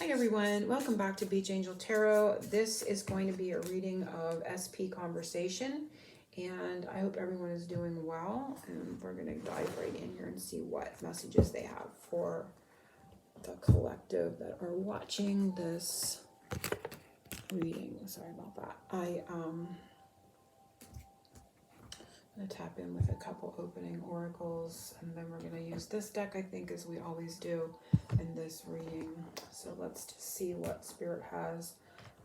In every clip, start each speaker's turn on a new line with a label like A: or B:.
A: Hi everyone, welcome back to Beach Angel Tarot. This is going to be a reading of SP Conversation, and I hope everyone is doing well. And we're going to dive right in here and see what messages they have for the collective that are watching this reading. Sorry about that. I'm going to tap in with a couple opening oracles, and then we're going to use this deck, I think, as we always do in this reading. So let's just see what Spirit has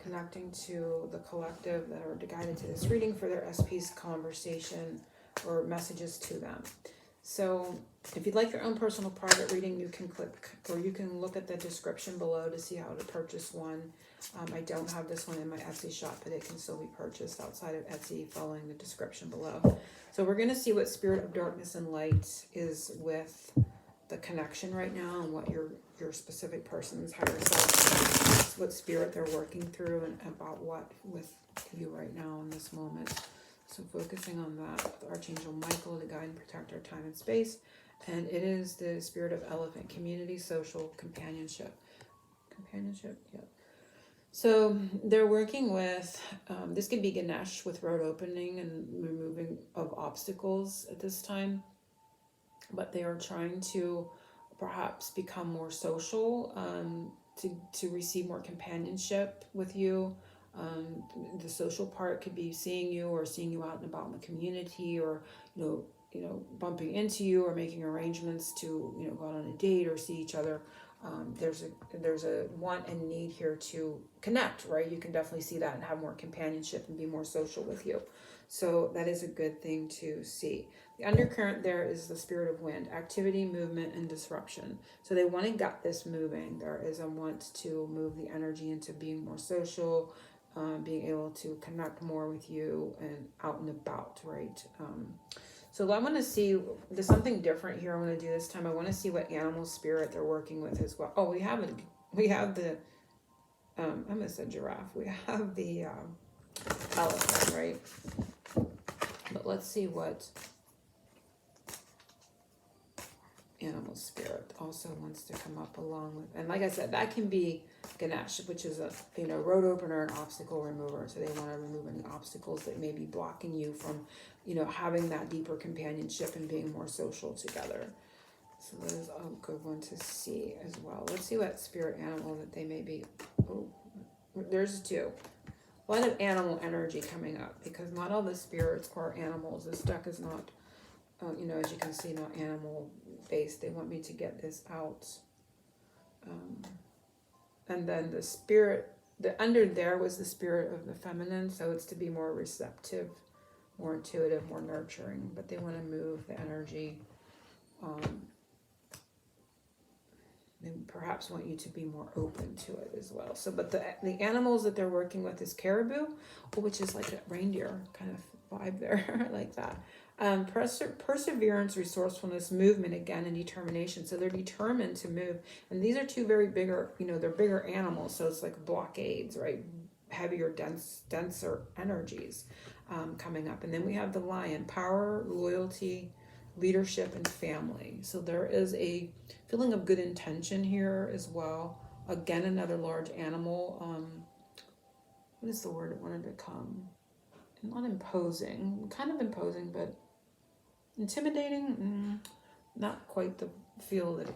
A: connecting to the collective that are guided to this reading for their SP's conversation or messages to them. So if you'd like your own personal private reading, you can click, or you can look at the description below to see how to purchase one. I don't have this one in my Etsy shop, but it can still be purchased outside of Etsy following the description below. So we're going to see what Spirit of Darkness and Light is with the connection right now, and what your specific person's higher self, what spirit they're working through, and about what with you right now in this moment. So focusing on that with Archangel Michael to guide and protect our time and space. And it is the spirit of elephant, community, social, companionship. Companionship, yeah. So they're working with, this could be Ganesh with road opening and removing of obstacles at this time. But they are trying to perhaps become more social, to receive more companionship with you. The social part could be seeing you out and about in the community, or bumping into you, or making arrangements to go out on a date or see each other. There's a want and need here to connect, right? You can definitely see that and have more companionship and be more social with you. So that is a good thing to see. The undercurrent there is the spirit of wind, activity, movement, and disruption. So they want to get this moving. There is a want to move the energy into being more social, being able to connect more with you and out and about, right? So I want to see, there's something different here I want to do this time. I want to see what animal spirit they're working with as well. Oh, we have the, I missed a giraffe. We have the elephant, right? But let's see what animal spirit also wants to come up along with. And like I said, that can be Ganesh, which is a road opener and obstacle remover. So they want to remove any obstacles that may be blocking you from having that deeper companionship and being more social together. So that is a good one to see as well. Let's see what spirit animal that they may be. Oh, there's two. A lot of animal energy coming up, because not all the spirits are animals. This deck is not, as you can see, not animal based. They want me to get this out. And then the spirit, the under there was the spirit of the feminine. So it's to be more receptive, more intuitive, more nurturing. But they want to move the energy. They perhaps want you to be more open to it as well. So, but the animals that they're working with is caribou, which is like a reindeer kind of vibe there, like that. Perseverance, resourcefulness, movement again, and determination. So they're determined to move. And these are two very bigger, they're bigger animals. So it's like blockades, right? Heavier, denser energies coming up. And then we have the lion, power, loyalty, leadership, and family. So there is a feeling of good intention here as well. Again, another large animal. What is the word it wanted to come? Not imposing, kind of imposing, but intimidating. Not quite the feel that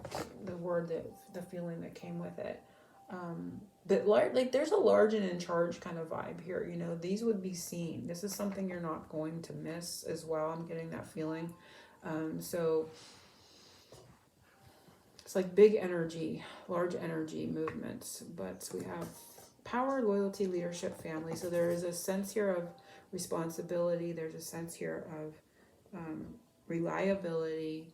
A: the word that the feeling that came with it. But like there's a large and in charge kind of vibe here. These would be seen. This is something you're not going to miss as well. I'm getting that feeling. So it's like big energy, large energy movements, but we have power, loyalty, leadership, family. So there is a sense here of responsibility. There's a sense here of reliability,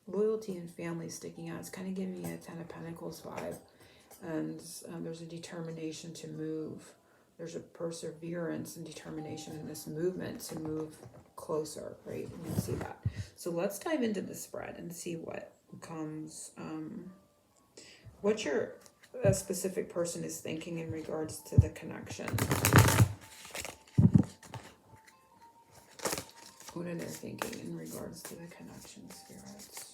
A: loyalty, and family sticking out. It's kind of giving me a Ten of Pentacles vibe. And there's a determination to move. There's a perseverance and determination in this movement to move closer, right? You can see that. So let's dive into the spread and see what comes. What your specific person is thinking in regards to the connection. What are they thinking in regards to the connection, spirits?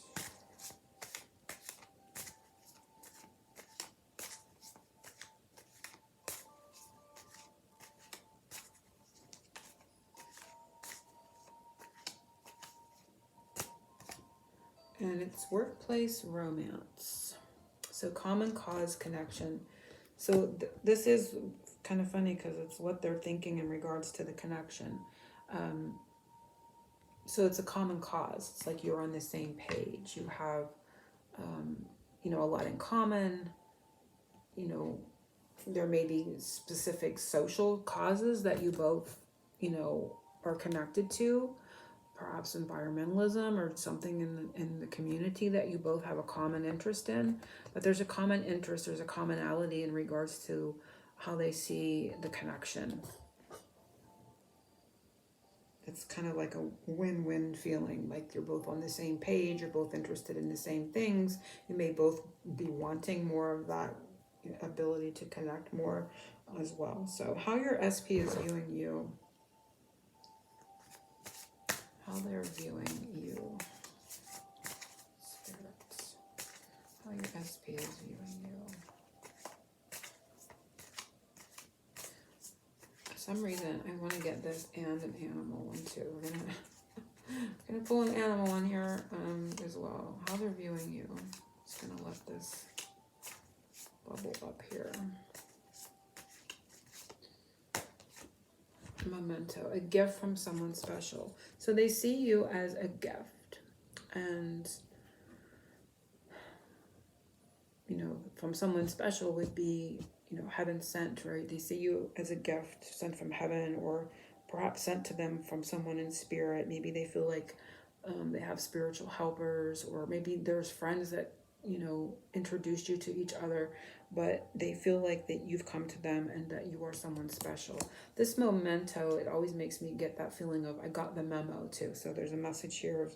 A: And it's workplace romance. So common cause connection. So this is kind of funny because it's what they're thinking in regards to the connection. So it's a common cause. It's like you're on the same page. You have, a lot in common. There may be specific social causes that you both, are connected to. Perhaps environmentalism or something in the community that you both have a common interest in. But there's a common interest, there's a commonality in regards to how they see the connection. It's kind of like a win-win feeling, like you're both on the same page, you're both interested in the same things. You may both be wanting more of that ability to connect more as well. So how your SP is viewing you. How they're viewing you. Spirits. How your SP is viewing you. For some reason, I want to get this and an animal one too. We're gonna pull an animal one here as well. How they're viewing you. Just gonna let this bubble up here. Memento, a gift from someone special. So they see you as a gift, and from someone special would be heaven sent, right? They see you as a gift sent from heaven, or perhaps sent to them from someone in spirit. Maybe they feel like they have spiritual helpers, or maybe there's friends that introduced you to each other, but they feel like that you've come to them and that you are someone special. This memento, it always makes me get that feeling of I got the memo too. So there's a message here of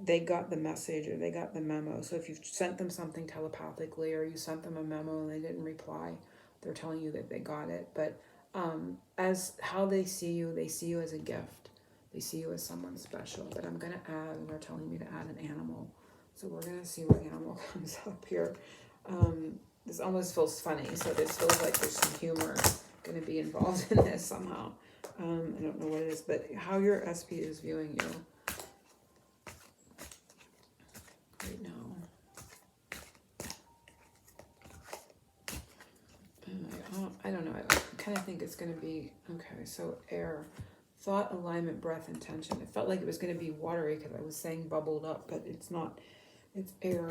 A: they got the message or they got the memo. So if you've sent them something telepathically or you sent them a memo and they didn't reply, they're telling you that they got it. But as how they see you as a gift. They see you as someone special. But I'm going to add, and they're telling me to add an animal. So we're going to see what animal comes up here. This almost feels funny. So this feels like there's some humor going to be involved in this somehow. I don't know what it is, but how your SP is viewing you right now. I don't know. I kind of think it's going to be, okay, so air. Thought, alignment, breath, intention. It felt like it was going to be watery because I was saying bubbled up, but it's not. It's air.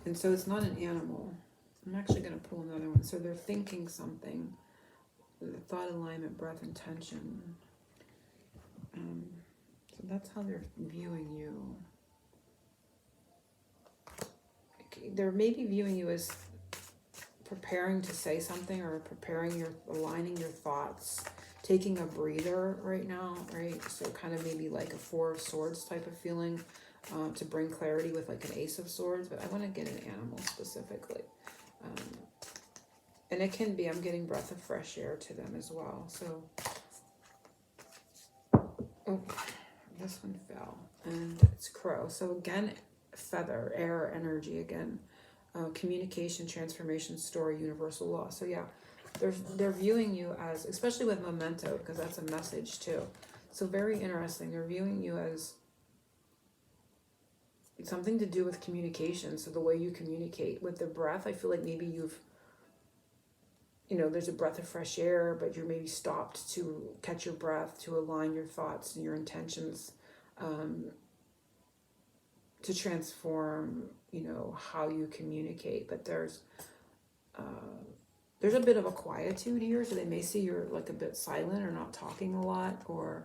A: And so it's not an animal. I'm actually going to pull another one. So they're thinking something. The thought, alignment, breath, intention. So that's how they're viewing you. They're maybe viewing you as preparing to say something or aligning your thoughts, taking a breather right now, right? So kind of maybe like a Four of Swords type of feeling to bring clarity with like an Ace of Swords, but I want to get an animal specifically. And it can be, I'm getting breath of fresh air to them as well. So, oh, this one fell and it's crow. So again, feather, air, energy again. Communication, transformation, story, universal law. So yeah, they're viewing you as, especially with memento, because that's a message too. So very interesting. They're viewing you as something to do with communication. So the way you communicate with the breath, I feel like maybe you've, there's a breath of fresh air, but you're maybe stopped to catch your breath, to align your thoughts and your intentions, to transform, how you communicate. But there's a bit of a quietude here, so they may see you're like a bit silent or not talking a lot, or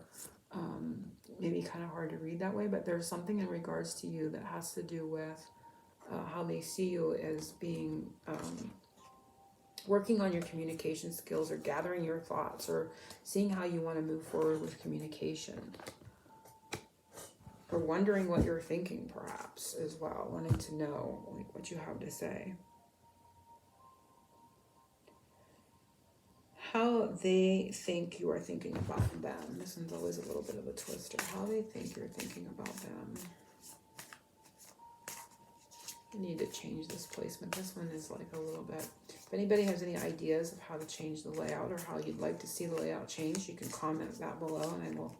A: maybe kind of hard to read that way. But there's something in regards to you that has to do with how they see you as being working on your communication skills, or gathering your thoughts, or seeing how you want to move forward with communication. Or wondering what you're thinking, perhaps, as well. Wanting to know what you have to say. How they think you are thinking about them. This one's always a little bit of a twister. How they think you're thinking about them. I need to change this placement. This one is like a little bit. If anybody has any ideas of how to change the layout, or how you'd like to see the layout changed, you can comment that below and I will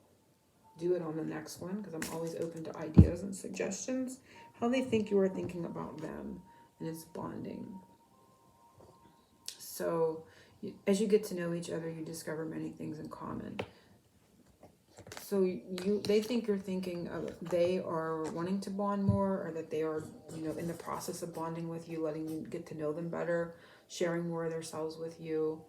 A: do it on the next one, because I'm always open to ideas and suggestions. how they think you are thinking about them, and it's bonding. So as you get to know each other, you discover many things in common. So they think you're thinking of, they are wanting to bond more, or that they are, in the process of bonding with you, letting you get to know them better, sharing more of themselves with you.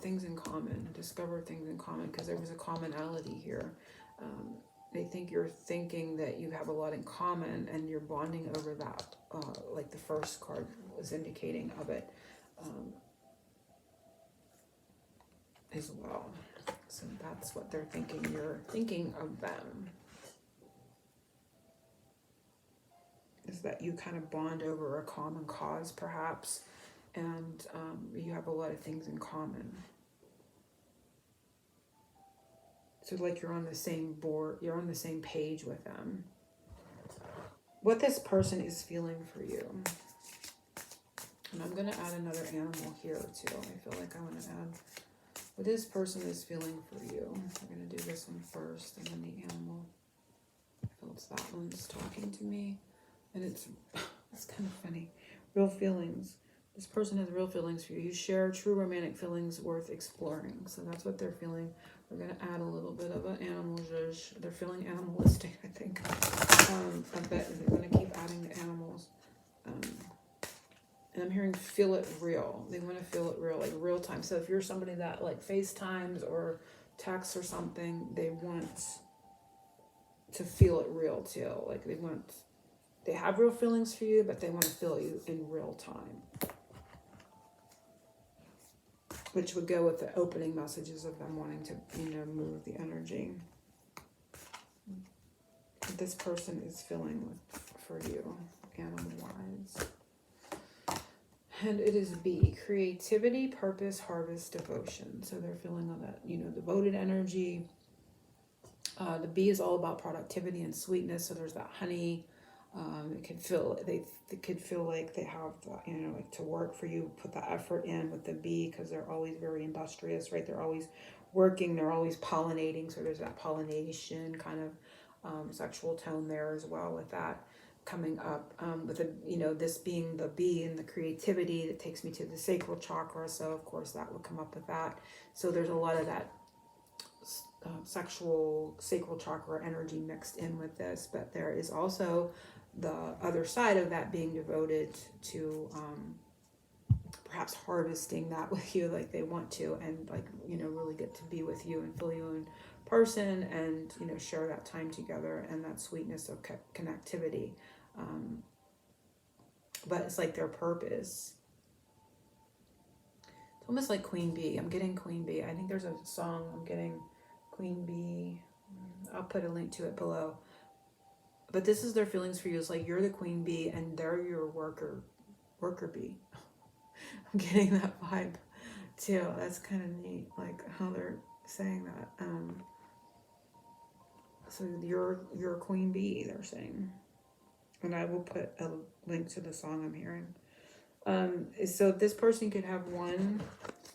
A: Things in common. Discover things in common, because there was a commonality here. They think you're thinking that you have a lot in common, and you're bonding over that, like the first card was indicating of it, as well. So that's what they're thinking. You're thinking of them. Is that you kind of bond over a common cause, perhaps, and you have a lot of things in common. So like you're on the same board, you're on the same page with them. What this person is feeling for you. And I'm going to add another animal here too. I feel like I want to add what this person is feeling for you. We're going to do this one first, and then the animal. I feel it's that one's talking to me. And it's kind of funny. Real feelings. This person has real feelings for you. You share true romantic feelings worth exploring. So that's what they're feeling. We're going to add a little bit of an animal zhuzh. They're feeling animalistic, I think. I bet they're going to keep adding the animals. And I'm hearing feel it real. They want to feel it real, like real time. So if you're somebody that like FaceTimes or texts or something, they want to feel it real too. Like they have real feelings for you, but they want to feel you in real time. Which would go with the opening messages of them wanting to, move the energy. What this person is feeling for you, animal-wise. And it is B, creativity, purpose, harvest, devotion. So they're feeling all that, devoted energy. The B is all about productivity and sweetness. So there's that honey. It could feel they could feel like they have, like to work for you, put the effort in with the bee, because they're always very industrious, right? They're always working, they're always pollinating. So there's that pollination kind of sexual tone there as well with that coming up. With the, this being the bee and the creativity, that takes me to the sacral chakra. So of course that would come up with that. So there's a lot of that sexual sacral chakra energy mixed in with this, but there is also the other side of that, being devoted to perhaps harvesting that with you, like they want to, and like really get to be with you and feel you in person, and share that time together and that sweetness of connectivity. But it's like their purpose. It's almost like Queen Bee. I'm getting Queen Bee. I think there's a song I'm getting Queen Bee. I'll put a link to it below. But this is their feelings for you. It's like you're the queen bee and they're your worker bee. I'm getting that vibe too. That's kind of neat, like how they're saying that. So you're a queen bee, they're saying. And I will put a link to the song I'm hearing. So if this person could have one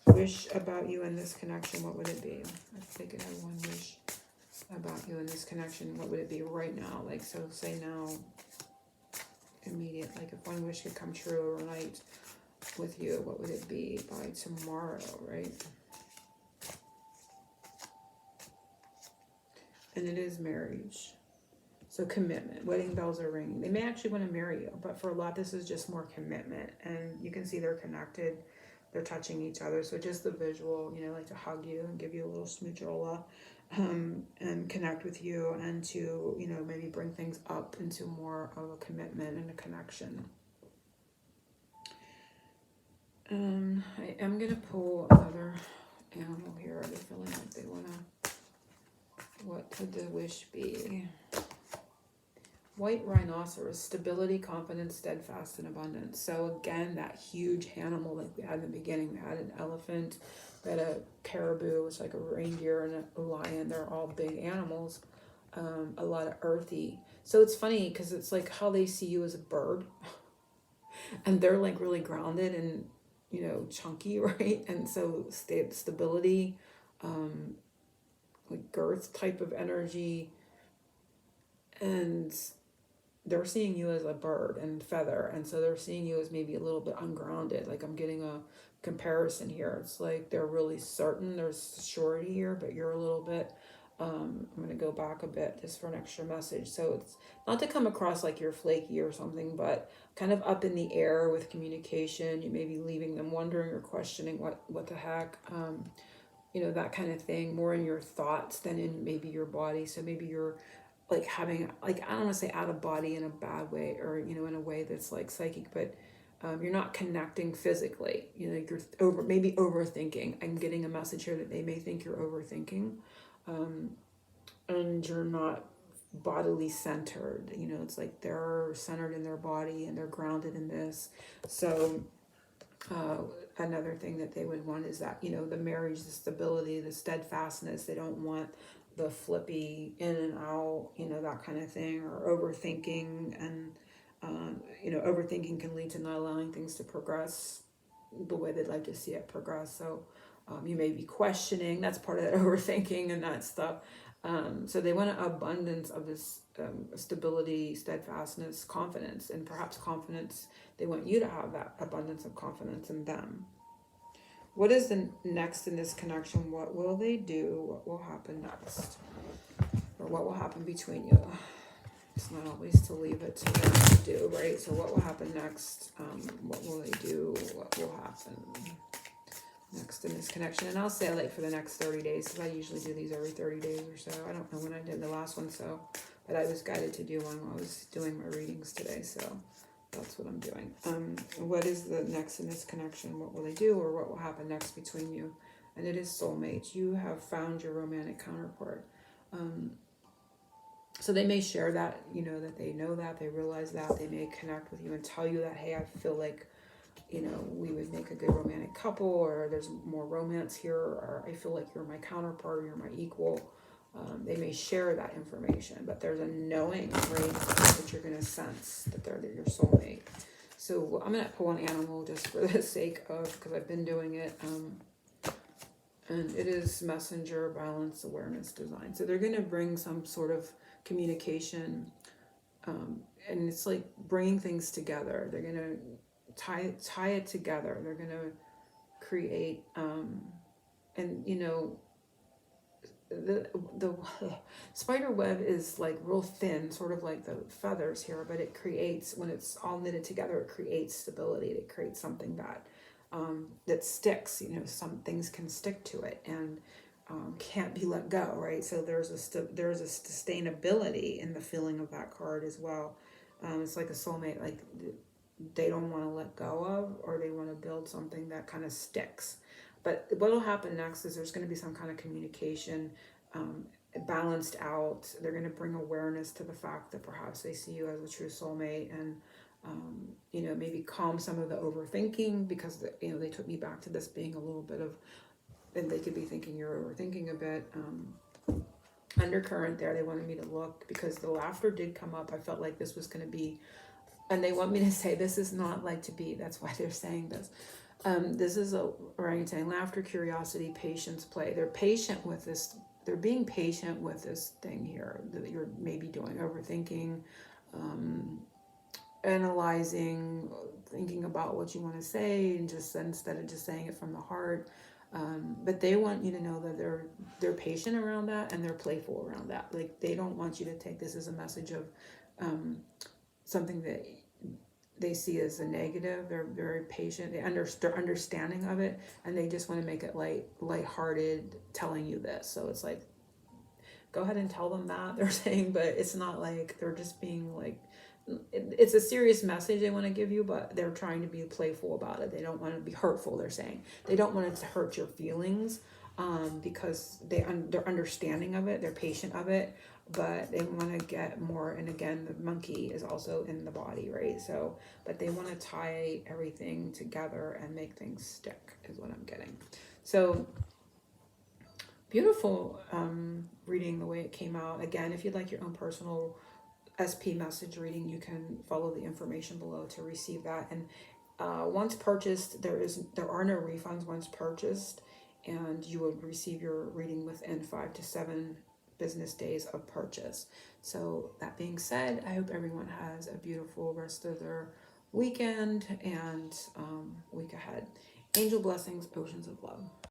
A: wish about you in this connection, what would it be? If they could have one wish about you in this connection, what would it be right now? Like, so say now, immediate, like if one wish could come true overnight with you, what would it be by tomorrow, right? And it is marriage. So commitment, wedding bells are ringing. They may actually want to marry you, but for a lot, this is just more commitment. And you can see they're connected. They're touching each other. So just the visual, like to hug you and give you a little smoochola. And connect with you, and to maybe bring things up into more of a commitment and a connection. I am gonna pull another animal here. They're feeling like they wanna. What would the wish be? White rhinoceros, stability, confidence, steadfast, and abundance. So again, that huge animal like we had in the beginning. We had an elephant, we had a caribou, which is like a reindeer, and a lion. They're all big animals. A lot of earthy. So it's funny because it's like how they see you as a bird. And they're like really grounded and, chunky, right? And so stability, like girth type of energy, and they're seeing you as a bird and feather, and so they're seeing you as maybe a little bit ungrounded. Like I'm getting a comparison here. It's like they're really certain, there's surety here, but you're a little bit I'm going to go back a bit just for an extra message. So it's not to come across like you're flaky or something, but kind of up in the air with communication. You may be leaving them wondering or questioning what the heck, you know, that kind of thing, more in your thoughts than in maybe your body. So maybe you're like having, like, I don't want to say out of body in a bad way, or, you know, in a way that's like psychic, but you're not connecting physically. You know, you're maybe overthinking. I'm getting a message here that they may think you're overthinking, and you're not bodily centered. You know, it's like they're centered in their body and they're grounded in this. So another thing that they would want is that, you know, the marriage, the stability, the steadfastness. They don't want the flippy in and out, you know, that kind of thing, or overthinking. And you know, overthinking can lead to not allowing things to progress the way they'd like to see it progress. So you may be questioning. That's part of that overthinking and that stuff. So they want an abundance of this stability, steadfastness, confidence, and perhaps confidence. They want you to have that abundance of confidence in them. What is the next in this connection? What will they do? What will happen next? Or what will happen between you? It's not always to leave it to them to do, right? So what will happen next? What will they do? What will happen next in this connection? And I'll say like for the next 30 days, because I usually do these every 30 days or so. I don't know when I did the last one, so, but I was guided to do one while I was doing my readings today, so that's what I'm doing. What is the next in this connection? What will they do, or what will happen next between you? And it is soulmates. You have found your romantic counterpart. So they may share that, you know, that they know that, they realize that, they may connect with you and tell you that, hey, I feel like, you know, we would make a good romantic couple, or there's more romance here, or I feel like you're my counterpart, you're my equal. They may share that information, but there's a knowing, right, that you're going to sense that they're your soulmate. So I'm going to pull an animal just for the sake of, because I've been doing it. And it is messenger, balance, awareness, design. So they're going to bring some sort of communication, and it's like bringing things together. They're going to tie it together. They're going to create, and you know, the spider web is like real thin, sort of like the feathers here, but it creates, when it's all knitted together, it creates stability. It creates something that that sticks. You know, some things can stick to it and can't be let go, right? So there's a sustainability in the feeling of that card as well. It's like a soulmate, like they don't want to let go of, or they want to build something that kind of sticks. But what will happen next is there's going to be some kind of communication, balanced out. They're going to bring awareness to the fact that perhaps they see you as a true soulmate, and you know, maybe calm some of the overthinking, because you know, they took me back to this being a little bit of, and they could be thinking you're overthinking a bit. Undercurrent there. They wanted me to look, because the laughter did come up. I felt like this was going to be, and they want me to say this is not like to be. That's why they're saying this. This is a orangutan. Laughter, curiosity, patience, play. They're patient with this. They're being patient with this thing here that you're maybe doing, overthinking, analyzing, thinking about what you want to say, and just instead of just saying it from the heart. But they want you to know that they're patient around that, and they're playful around that. Like, they don't want you to take this as a message of something that they see as a negative. They're very patient. They're understanding of it, and they just want to make it lighthearted, telling you this. So it's like, go ahead and tell them that, they're saying, but it's not like they're just being like, it's a serious message they want to give you, but they're trying to be playful about it. They don't want to be hurtful. They're saying they don't want it to hurt your feelings, because they're understanding of it. They're patient of it, but they want to get more. And again, the monkey is also in the body, right? So, but they want to tie everything together and make things stick, is what I'm getting. So beautiful reading the way it came out. Again, if you'd like your own personal SP message reading, you can follow the information below to receive that. And once purchased, there are no refunds once purchased, and you will receive your reading within 5 to 7 business days of purchase. So that being said, I hope everyone has a beautiful rest of their weekend and week ahead. Angel blessings, oceans of love.